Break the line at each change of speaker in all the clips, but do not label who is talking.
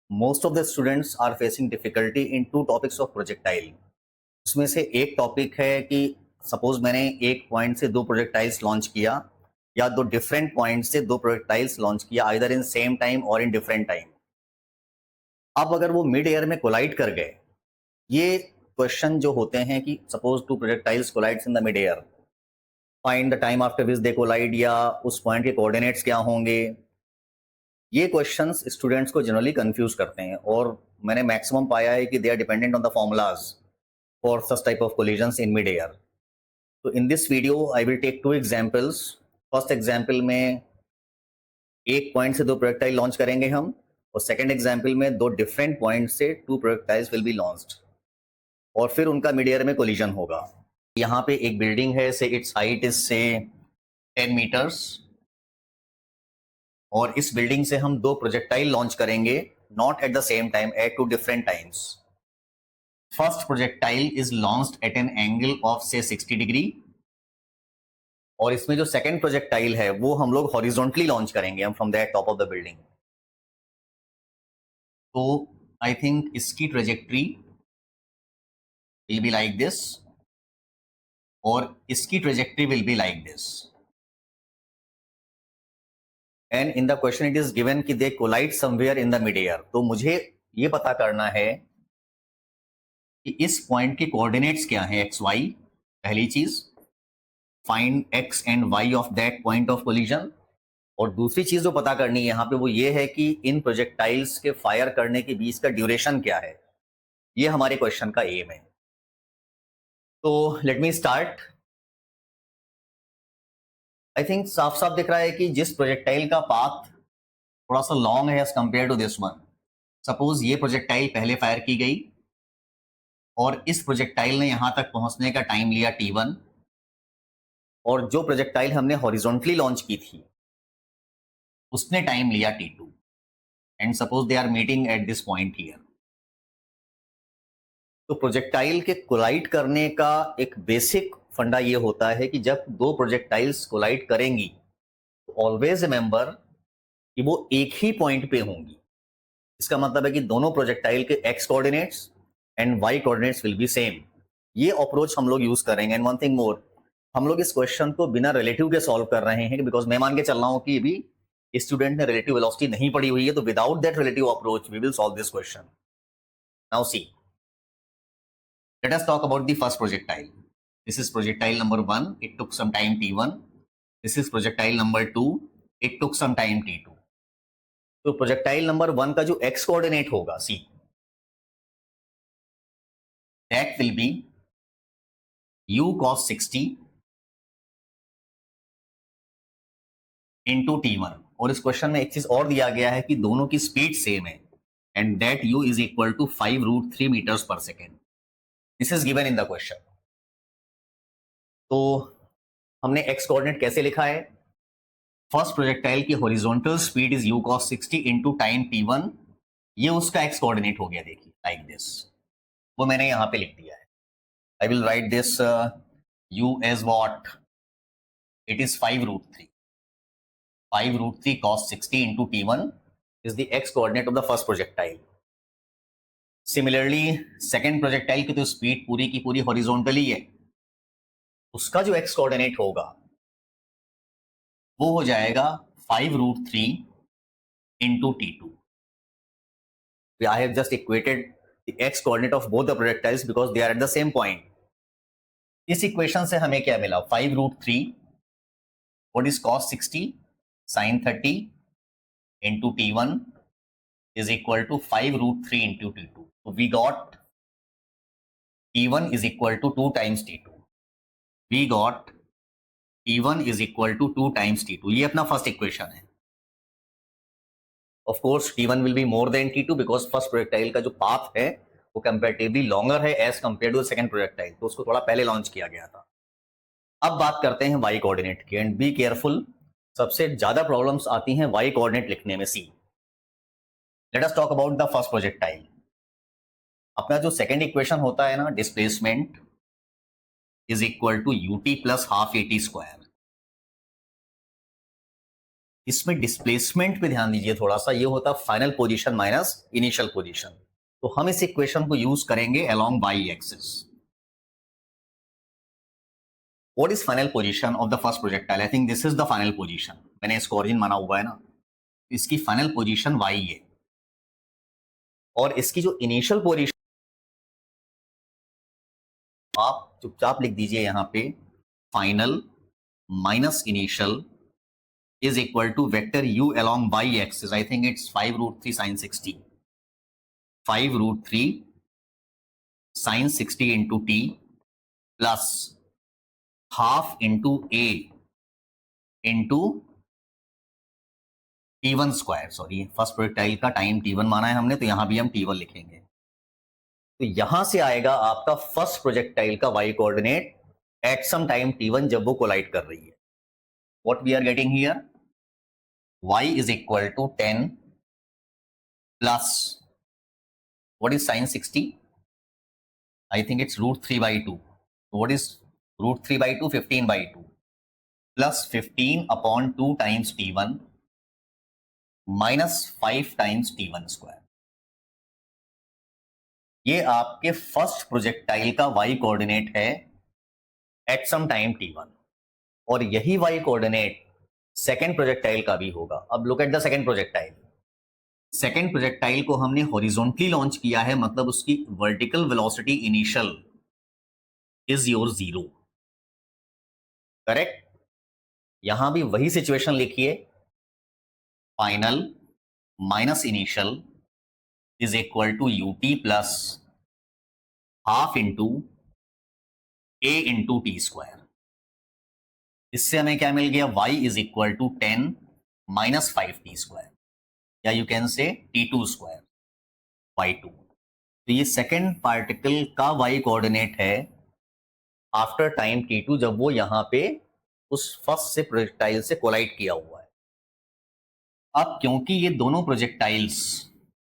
most of the students are facing difficulty in two topics of projectile. उसमें से एक topic है कि सपोज मैंने एक पॉइंट से दो प्रोजेक्टाइल्स लॉन्च किया या दो डिफरेंट पॉइंट से दो प्रोजेक्टाइल्स लॉन्च किया आइदर इन सेम टाइम और इन डिफरेंट टाइम। अब अगर वो मिड एयर में कोलाइड कर गए, ये क्वेश्चन जो होते हैं कि suppose two projectiles collides in the mid air, find the time after which they collide या उस पॉइंट के कोऑर्डिनेट्स क्या होंगे। ये क्वेश्चंस स्टूडेंट्स को जनरली कंफ्यूज करते हैं और मैंने मैक्सिमम पाया है कि they are dependent on the formulas for such type of collisions in mid air. तो in this video I will take two examples. First example में एक पॉइंट से दो प्रोजेक्टाइल लॉन्च करेंगे हम, और सेकंड एग्जांपल में दो डिफरेंट पॉइंट से two projectiles will be launched और फिर उनका मिड एयर में कोलिजन होगा। यहाँ पे एक बिल्डिंग है, से इट्स हाइट इज से 10 मीटर्स, और इस बिल्डिंग से हम दो प्रोजेक्टाइल लॉन्च करेंगे not at the same time, at two different times. First projectile is launched at an angle of से 60 डिग्री, और इसमें जो सेकंड प्रोजेक्टाइल है वो हम लोग हॉरिजॉन्टली लॉन्च करेंगे हम from that top of the building. तो आई थिंक इसकी trajectory will be like this और इसकी trajectory will be like this. And in the question it is given कि they collide somewhere in the mid air. तो मुझे ये पता करना है कि इस पॉइंट के कोऑर्डिनेट्स क्या हैं, एक्स वाई, पहली चीज। Find x and y of that point of collision. और दूसरी चीज जो पता करनी है यहाँ पे वो ये है कि इन प्रोजेक्टाइल्स के फायर करने के बीच का ड्यूरेशन क्या है। ये हमारे क्वेश्चन का एम है। तो let me start. I think साफ साफ दिख रहा है कि जिस प्रोजेक्टाइल का पाथ थोड़ा सा लॉन्ग है as compare to this one, suppose ये प्रोजेक्टाइल पहले फायर की गई और इस प्रोजेक्टाइल ने यहां तक पहुंचने का टाइम लिया t1, और जो प्रोजेक्टाइल हमने हॉरिजॉन्टली लॉन्च की थी उसने टाइम लिया t2, and suppose they are meeting at this point here. तो प्रोजेक्टाइल के कोलाइड करने का एक बेसिक फंडा ये होता है कि जब दो प्रोजेक्टाइल्स कोलाइड करेंगी तो ऑलवेज रिमेंबर कि वो एक ही पॉइंट पे होंगी। इसका मतलब है कि दोनों प्रोजेक्टाइल के x coordinates and y coordinates will be same. ये अप्रोच हम लोग यूज करेंगे। एंड वन थिंग मोर, हम लोग इस क्वेश्चन को बिना रिलेटिव के सॉल्व कर रहे हैं बिकॉज मैं मान के चल रहा हूं कि अभी स्टूडेंट ने रिलेटिव वेलोसिटी नहीं पढ़ी हुई है, तो without that relative approach we will solve this question. Now see, let us talk about the first projectile. This is projectile number 1, it took some time t1. This is projectile number 2, it took some time t2. तो projectile number 1 का जो x coordinate होगा, see, that will be u cos 60 into t1। और इस question में एक चीज और दिया गया है कि दोनों की स्पीड सेम है, and that u is equal to 5√3 meters per second. This is given in the question. तो हमने x कोऑर्डिनेट कैसे लिखा है? फर्स्ट प्रोजेक्टाइल की horizontal speed is u cos 60 into time t1। ये उसका x कोऑर्डिनेट हो गया, देखिए लाइक दिस। वो मैंने यहां पे लिख दिया है। I will write this u as what, it is 5√3। 5√3 cos 60 into t1 is the x coordinate of the first projectile. Similarly second projectile की तो स्पीड पूरी की पूरी हॉरिजॉन्टली है, उसका जो x कोऑर्डिनेट होगा वो हो जाएगा 5√3 into t2. I have just equated the x coordinate of both the projectiles because they are at the same point. इस इक्वेशन से हमें क्या मिला? 5√3, what is cos 60 sin 30 into t1 is equal to 5√3 into t2. So we got t1 is equal to 2 times t2. We got t1 is equal to 2 times t2. ये अपना first equation है। Of course, t1 will be more than t2 because first projectile का जो path है वो comparatively longer है as compare to second projectile, तो उसको थोड़ा पहले लॉन्च किया गया था। अब बात करते हैं वाई कोऑर्डिनेट की, एंड बी केयरफुल, सबसे ज्यादा प्रॉब्लम्स आती हैं वाई कोऑर्डिनेट लिखने में। See, let us talk about the first projectile. अपना जो सेकंड इक्वेशन होता है ना, displacement is equal to ut plus half at square. इसमें डिस्प्लेसमेंट पे ध्यान दीजिए थोड़ा सा, ये होता final position minus initial position. तो हम इस इक्वेशन को यूज करेंगे along Y axis. What is final position of the first projectile? I think this is the final position. मैंने इसको ओरिजिन माना हुआ है ना, इसकी फाइनल पोजीशन वाई है, और इसकी जो इनिशियल पोजीशन आप चुपचाप लिख दीजिए यहां पे, final minus initial is equal to vector u along y axis. I think it's 5 root 3 sin 60. 5 root 3 sin 60 into t plus half into a into t1 square. Sorry, first projectile का time t1 माना है हमने, तो यहां भी हम t1 लिखेंगे। तो यहां से आएगा आपका फर्स्ट प्रोजेक्टाइल का y coordinate at some time t1 जब वो कोलाइड कर रही है। What we are getting here, y is equal to 10 plus what is sin 60? I think it's root 3 by 2. What is root 3 by 2? 15 by 2 plus 15 upon 2 times t1 minus 5 times t1 square. ये आपके first projectile का y coordinate है eight some time t1, और यही y coordinate second projectile का भी होगा। अब look at the second projectile. Second projectile को हमने हॉरिजॉन्टली लॉन्च किया है, मतलब उसकी vertical velocity initial is your 0, correct. यहां भी वही सिचुएशन लिखिए, final minus initial is equal to UT plus half into A into T square. इससे हमें क्या मिल गया, y is equal to 10 minus 5t square, या you can say t2 square by 2। तो ये सेकेंड पार्टिकल का y कोऑर्डिनेट है आफ्टर टाइम t2, जब वो यहां पे उस फर्स्ट से प्रोजेक्टाइल से कोलाइड किया हुआ है। अब क्योंकि ये दोनों प्रोजेक्टाइल्स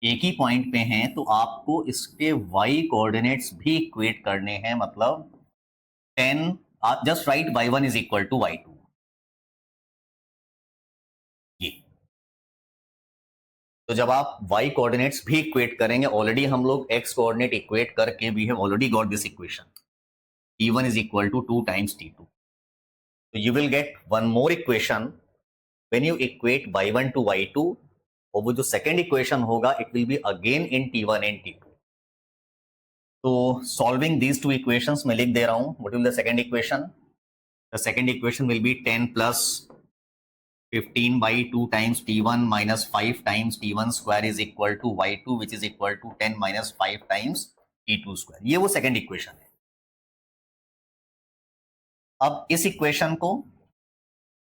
एक ही पॉइंट पे हैं, तो आपको इसके y कोऑर्डिनेट्स भी इक्वेट करने हैं, मतलब 10, just write y1 is equal to y2। ये तो जब आप y कोऑर्डिनेट्स भी इक्वेट करेंगे, ऑलरेडी हम लोग x कोऑर्डिनेट इक्वेट करके we have already got this equation, t1 is equal to 2 times t2। तो you will get one more equation when you equate y1 to y2, और वो जो second equation होगा it will be again in t1 and t2। तो solving these two equations मैं लिख दे रहा हूं। What will the second equation? The second equation will be 10 plus 15 by 2 times t1 minus 5 times t1 square is equal to y2, which is equal to 10 minus 5 times t2 square। ये वो second equation है। अब इस इक्वेशन को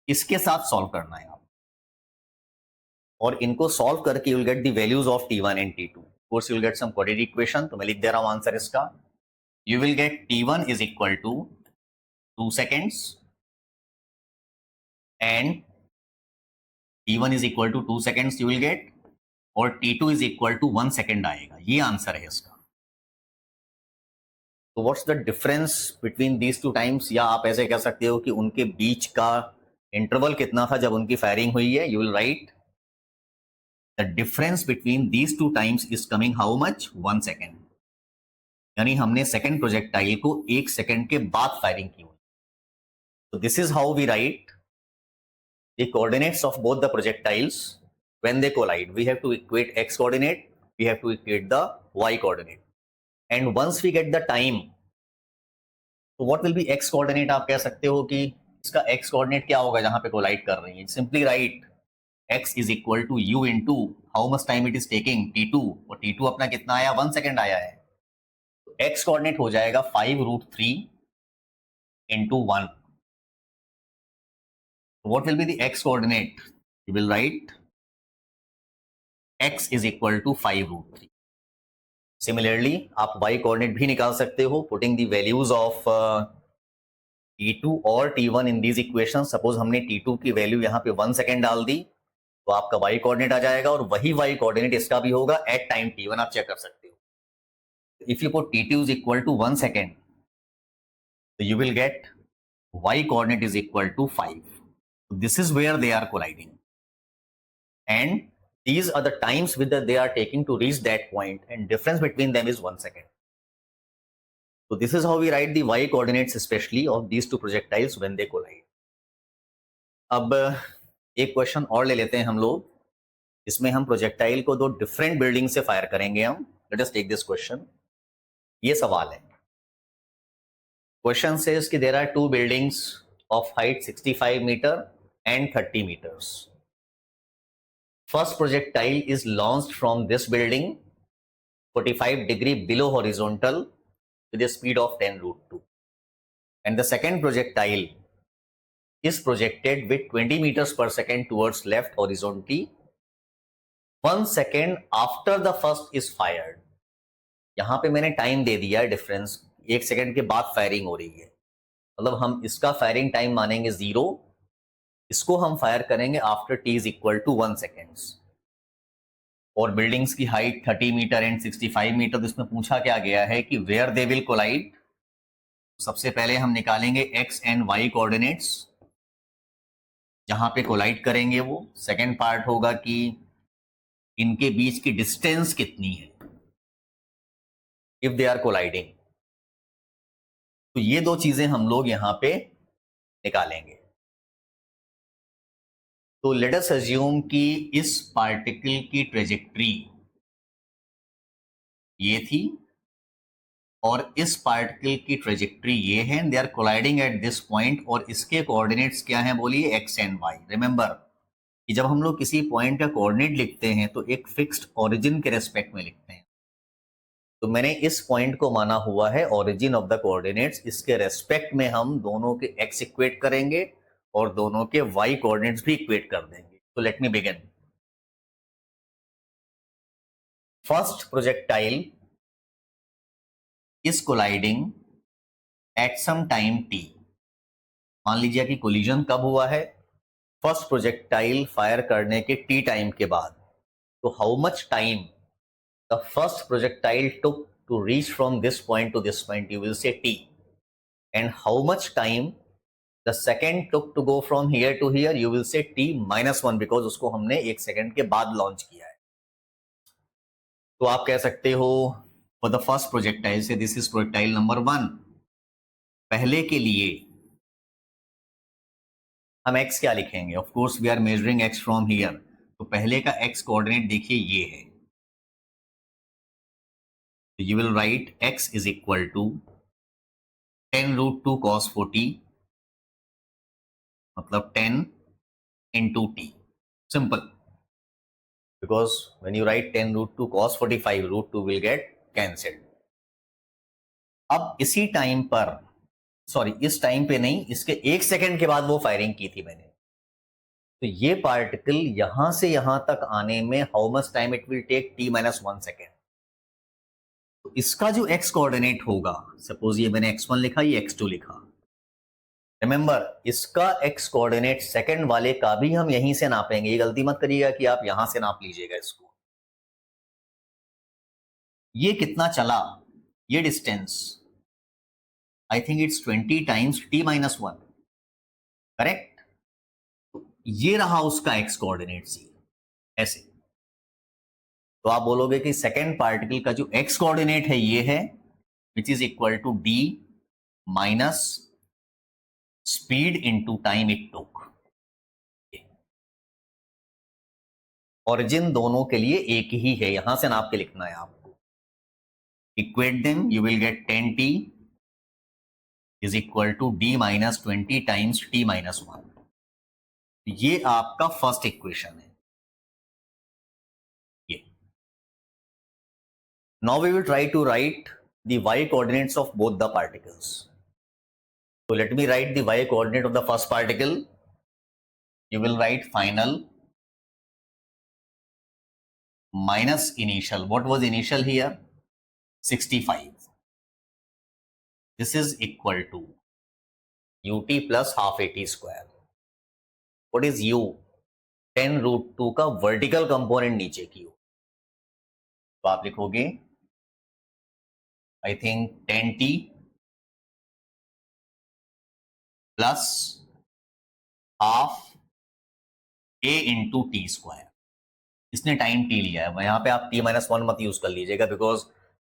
इसके साथ solve करना है आप, और इनको सॉल्व करके you will get the values of t1 and t2। Course you will get some quadratic equation. तो मैं लिख दे रहा हूं आंसर इसका। You will get t1 is equal to 2 seconds and t1 is equal to 2 seconds you will get, और t2 is equal to 1 second आएगा। ये आंसर है इसका। तो what's the difference between these two times, या आप ऐसे कह सकते हो कि उनके बीच का इंटरवल कितना था जब उनकी फायरिंग हुई है। You will write the difference between these two times is coming how much, 1 second। यानी हमने सेकेंड प्रोजेक्टाइल को 1 second के बाद फायरिंग की हुई। तो this is how we write the coordinates of both the projectiles when they collide. We have to equate x coordinate, we have to equate the y coordinate, and once we get the time, so what will be x coordinate? आप कह सकते हो कि इसका x coordinate क्या होगा जहां पे collide कर रही है। Simply write x is equal to u into how much time it is taking, t2, और t2 अपना कितना आया, 1 second आया है। तो x coordinate हो जाएगा 5 root 3 into 1। What will be the x coordinate? You will write x is equal to 5 root 3. Similarly, आप y coordinate भी निकाल सकते हो putting the values of t2 और t1 in these equations. Suppose हमने t2 की वैल्यू यहाँ पे 1 second डाल दी, तो आपका y coordinate आ जाएगा, और वही y coordinate इसका भी होगा at time t1। आप चेक कर सकते हो। If you put t2 is equal to 1 second, so you will get y coordinate is equal to 5. This is where they are colliding. and these are the times with that they are taking to reach that point, and difference between them is 1 second. So this is how we write the y coordinates especially of these two projectiles when they collide. अब एक question और ले लेते हैं हम लोग, इसमें हम प्रोजेक्टाइल को दो डिफरेंट बिल्डिंग से फायर करेंगे हम. Let us take this question. ये सवाल है. क्वेश्चन सेज कि there are two buildings of height 65 meter and 30 meters. First projectile is launched from this building 45 degree below horizontal with a speed of 10 root 2. And the second projectile is projected with 20 meters per second towards left horizontally 1 second after the first is fired. यहां पे मैंने time दे दिया है difference, 1 second के बाद firing हो रही है, मतलब हम इसका फायरिंग टाइम मानेंगे 0, इसको हम फायर करेंगे after t is equal to 1 seconds. और बिल्डिंग्स की हाइट 30 मीटर एंड 65 मीटर, तो इसमें पूछा क्या गया है कि वेयर दे विल कोलाइड. सबसे पहले हम निकालेंगे x एंड y कोऑर्डिनेट्स जहां पे कोलाइड करेंगे वो. सेकेंड पार्ट होगा कि इनके बीच की डिस्टेंस कितनी है इफ दे आर कोलाइडिंग. तो ये दो चीजें हम लोग यहां पे निकालेंगे. तो लेट अस अज्यूम कि इस पार्टिकल की ट्रेजेक्ट्री ये थी और इस पार्टिकल की ट्रेजेक्ट्री ये है, they are colliding at this point, और इसके कोऑर्डिनेट्स क्या हैं बोलिए, x एंड y. रिमेंबर कि जब हम लोग किसी पॉइंट का कोऑर्डिनेट लिखते हैं तो एक फिक्स्ड ओरिजिन के रेस्पेक्ट में लिखते हैं. तो मैंने इस पॉइंट को माना हुआ है ओरिजिन ऑफ द कोऑर्डिनेट्स, इसके रेस्पेक्ट में हम दोनों के x इक्वेट करेंगे और दोनों के y कोऑर्डिनेट्स भी इक्वेट कर देंगे. तो let me begin. First projectile is colliding at some time t. मान लीजिए कि कोलिजन कब हुआ है, फर्स्ट प्रोजेक्टाइल फायर करने के t टाइम के बाद. तो how much time the first projectile took to reach from this point to this point, you will say t. And how much time the second took to go from here to here, you will say t minus 1 because उसको हमने 1 second के बाद launch किया है. तो आप कह सकते हो for the first projectile से this is projectile number 1. पहले के लिए हम x क्या लिखेंगे, of course we are measuring x from here. तो पहले का x कोऑर्डिनेट देखिए ये है. You will write x is equal to 10 root 2 cos 40, मतलब 10 into t. Simple. Because when you write 10 root 2 cos 45, root 2 will get cancelled. अब इसी time पर, सॉरी इस टाइम पे नहीं, इसके 1 सेकेंड के बाद वो फायरिंग की थी मैंने. तो ये पार्टिकल यहां से यहां तक आने में how much time it will take, t minus 1 second. तो इसका जो x कोऑर्डिनेट होगा, सपोज ये मैंने x1 लिखा, ये x2 लिखा. रिमेंबर इसका x कोऑर्डिनेट सेकंड वाले का भी हम यहीं से नापेंगे. ये गलती मत करिएगा कि आप यहां से नाप लीजिएगा इसको. ये कितना चला, ये distance I think it's 20 times t minus 1, correct. ये रहा उसका x कोऑर्डिनेट सी, ऐसे. तो आप बोलोगे कि सेकंड पार्टिकल का जो x कोऑर्डिनेट है ये है, which is equal to d minus speed into time it took. Origin दोनों के लिए एक ही है, यहां से नाप के लिखना है आपको. Equate them, you will get 10t is equal to d minus 20 times t minus 1. ये आपका फर्स्ट इक्वेशन है. ये now we will try to write the y coordinates of both the particles. So let me write the y coordinate of the first particle. You will write final minus initial. What was initial here? 65. This is equal to ut plus half at square. What is u? 10 root 2 का vertical component नीचे की. तो आप लिखोगे I think 10t plus half a into t square. इसने time T लिया है, यहाँ पे आप t-1 मत यूज कर लीजिएगा बिकॉज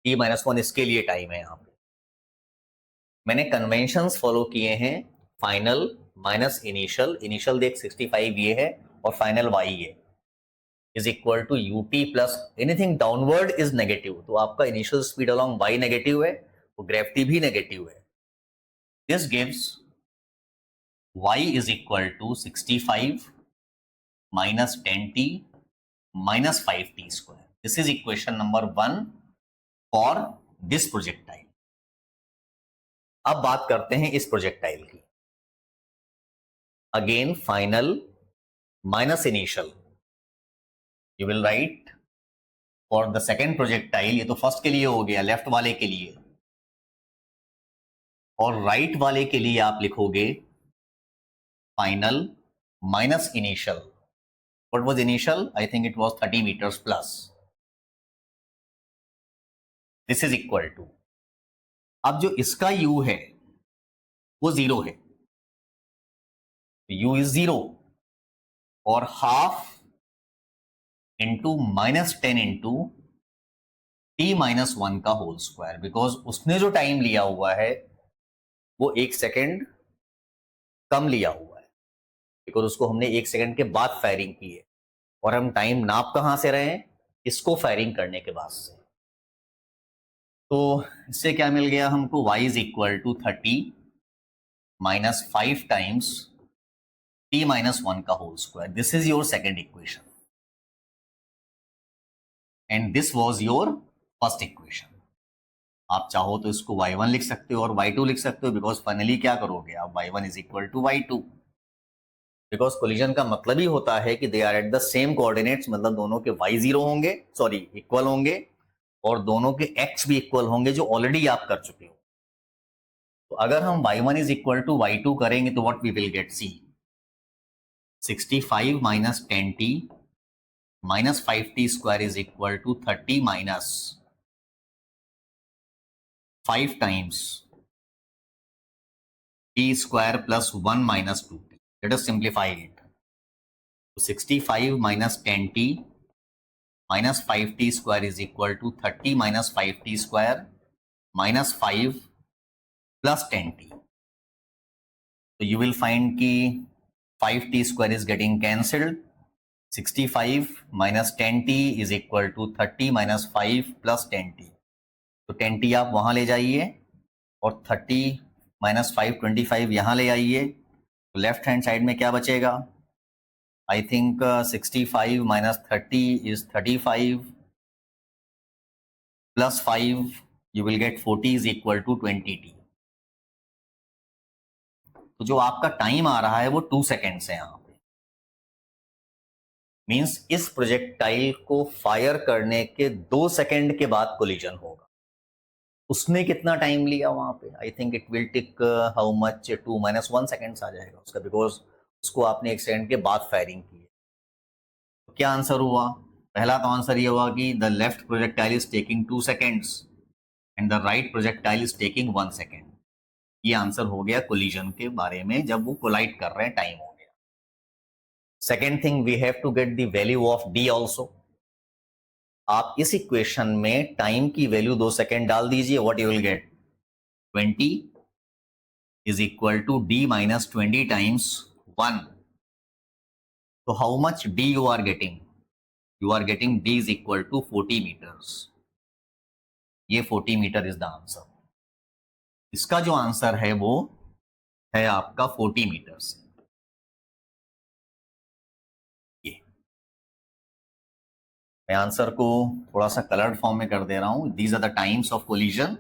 t-1 इसके लिए टाइम है। यहाँ पे मैंने कन्वेंशंस फॉलो किए हैं, फाइनल माइनस इनिशियल, इनिशियल देख 65 ये है और फाइनल y है, is equal to ut plus anything downward is negative, तो आपका initial speed along y negative है, तो ग्रेविटी भी नेगेटिव है। This gives y is equal to 65 minus 10t minus 5t square. This is equation number 1 for this projectile. अब बात करते हैं इस प्रोजेक्टाइल की। Again final minus initial, you will write for the second projectile, ये तो first के लिए हो गया, लेफ्ट वाले के लिए, और राइट वाले के लिए आप लिखोगे final minus initial. What was initial? I think it was 30 meters plus. This is equal to, अब जो इसका u है वो 0 है, u is 0 और हाफ इंटू -10 इंटू t-1 का होल स्क्वायर, बिकॉज उसने जो टाइम लिया हुआ है वो 1 सेकेंड कम लिया हुआ है, बिकॉज उसको हमने 1 सेकेंड के बाद फायरिंग की है, और हम टाइम नाप कहां से रहे हैं, इसको फायरिंग करने के बाद से। तो इससे क्या मिल गया हमको, y is equal to 30 minus 5 times t-1 का whole square. This is your second equation and this was your first equation. आप चाहो तो इसको y1 लिख सकते हो और y2 लिख सकते हो, बिकॉज फाइनली क्या करोगे आप, y1 is equal to y2, because collision का मतलब ही होता है कि they are at the same coordinates, मतलब दोनों के y 0 होंगे, सॉरी इक्वल होंगे, और दोनों के x भी इक्वल होंगे, जो ऑलरेडी आप कर चुके हो। तो अगर हम y1 is equal to y2 करेंगे तो what we will get, see 65 minus 10t minus 5t square is equal to 30 minus 5 times t square plus 1 minus 2t। Let us simplify it. So 65 minus 10t minus 5t square is equal to 30 minus 5t square minus 5 plus 10t. So you will find कि 5t square is getting cancelled. 65 minus 10t is equal to 30 minus 5 plus 10t. तो 10t आप वहाँ ले जाइए और 30 minus 5 25 यहाँ ले आइए, तो लेफ्ट हैंड साइड में क्या बचेगा, I think 65 minus 30 is 35 plus 5 you will get 40 is equal to 20t। तो जो आपका टाइम आ रहा है वो 2 सेकेंड्स है यहाँ पे, मींस इस प्रोजेक्टाइल को फायर करने के 2 सेकेंड के बाद कोलिजन होगा। उसने कितना टाइम लिया वहां पे, I think it will take how much, 2 - 1 seconds आ जाएगा उसका, बिकॉज उसको आपने 1 सेकेंड के बाद फायरिंग की है। तो क्या आंसर हुआ, पहला तो आंसर ये हुआ कि the left projectile is taking 2 seconds and the right projectile is taking 1 second. ये आंसर हो गया कोलिजन के बारे में, जब वो कोलाइड कर रहे हैं टाइम हो गया। Second thing, we have to get the value of d also. आप इस इक्वेशन में टाइम की वैल्यू 2 सेकेंड डाल दीजिए, what you will get, 20 is equal to d minus 20 times 1। तो how much d you are getting, you are getting d is equal to 40 metres. ये 40 metre is the answer. इसका जो answer है वो है आपका 40 मीटर्स। ये मैं आंसर को थोड़ा सा कलर्ड फॉर्म में कर दे रहा हूं। These are the times of collision.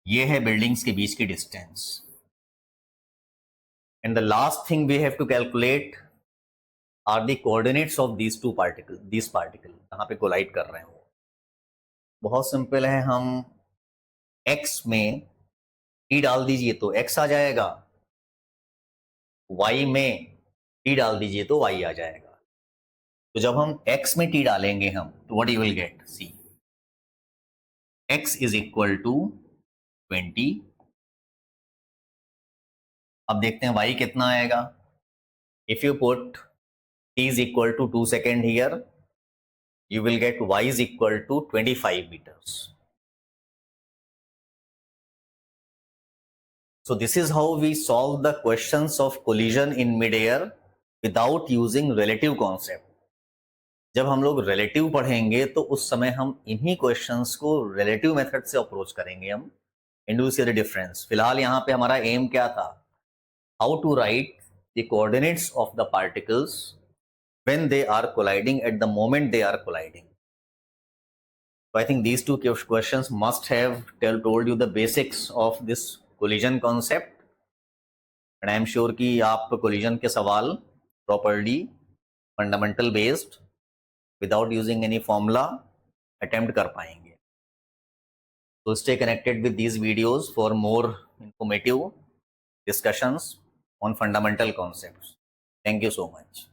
ये है बिल्डिंग्स के बीच की distance, and the last thing we have to calculate are the coordinates of these two particle, this particle जहां पे कोलाइड कर रहे हैं वो बहुत सिंपल है। हम x में t डाल दीजिए तो x आ जाएगा, y में t डाल दीजिए तो y आ जाएगा। तो जब हम x में t डालेंगे हम, तो what you will get, see x is equal to 20। अब देखते हैं y कितना आएगा। If you put t is equal to 2 seconds here, you will get y is equal to 25 meters. So this is how we solve the questions of collision in mid-air without using relative concept. जब हम लोग relative पढ़ेंगे तो उस समय हम इन्हीं questions को relative method से approach करेंगे हम, and you will see the difference. फिलहाल यहाँ पे हमारा aim क्या था? How to write the coordinates of the particles when they are colliding at the moment they are colliding. So I think these two questions must have told you the basics of this collision concept. And I am sure कि आप collision के सवाल properly fundamental based without using any formula attempt कर पाएंगे. So stay connected with these videos for more informative discussions on fundamental concepts. Thank you so much.